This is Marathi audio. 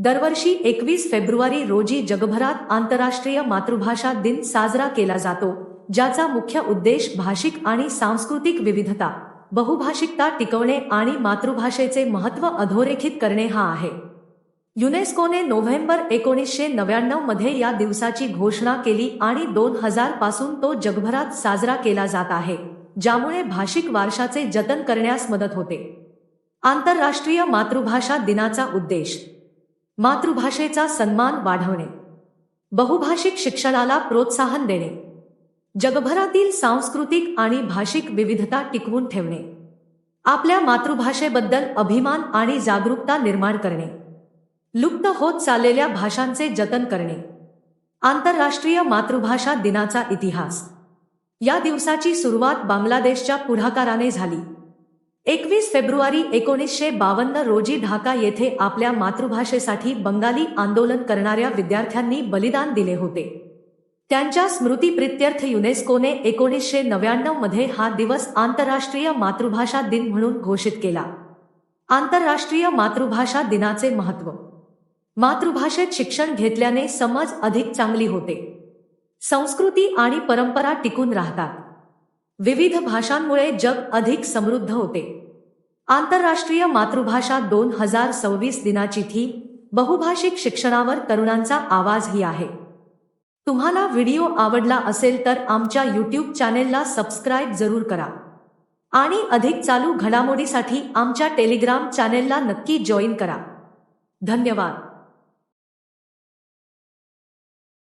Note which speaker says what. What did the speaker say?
Speaker 1: दरवर्षी 21 फेब्रुवारी रोजी जगभरात आंतरराष्ट्रीय मातृभाषा दिन साजरा केला जातो, ज्याचा मुख्य उद्देश भाषिक आणि सांस्कृतिक विविधता, बहुभाषिकता टिकवणे आणि मातृभाषेचे महत्त्व अधोरेखित करणे हा आहे. युनेस्कोने नोव्हेंबर 1999 मध्ये या दिवसाची घोषणा केली आणि 2000 पासून तो जगभरात साजरा केला जात आहे, ज्यामुळे भाषिक वारशाचे जतन करण्यास मदत होते. आंतरराष्ट्रीय मातृभाषा दिनाचा उद्देश मातृभाषेचा सन्मान वाढवणे, बहुभाषिक शिक्षणाला प्रोत्साहन देणे, जगभरातील सांस्कृतिक आणि भाषिक विविधता टिकवून ठेवणे, आपल्या मातृभाषेबद्दल अभिमान आणि जागरूकता निर्माण करणे, लुप्त होत चाललेल्या भाषांचे जतन करणे. आंतरराष्ट्रीय मातृभाषा दिनाचा इतिहास. या दिवसाची सुरुवात बांगलादेशच्या पुढाकाराने झाली. 21 फेब्रुवारी 1952 रोजी ढाका येथे आपल्या मातृभाषेसाठी बंगाली आंदोलन करणाऱ्या विद्यार्थ्यांनी बलिदान दिले होते. त्यांच्या स्मृतिप्रित्यर्थ युनेस्कोने 1999 मध्ये हा दिवस आंतरराष्ट्रीय मातृभाषा दिन म्हणून घोषित केला. आंतरराष्ट्रीय मातृभाषा दिनाचे महत्त्व. मातृभाषेत शिक्षण घेतल्याने समज अधिक चांगली होते. संस्कृती आणि परंपरा टिकून राहतात. विविध भाषांमुळे जग अधिक समृद्ध होते. आंतरराष्ट्रीय मातृभाषा 2026 दिनाची थीम बहुभाषिक शिक्षणावर तरुणांचा आवाज ही आहे. तुम्हाला व्हिडिओ आवडला असेल तर आमच्या YouTube चॅनेलला सबस्क्राईब जरूर करा आणि अधिक चालू घडामोडीसाठी आमच्या टेलिग्राम चॅनेलला नक्की जॉईन करा. धन्यवाद.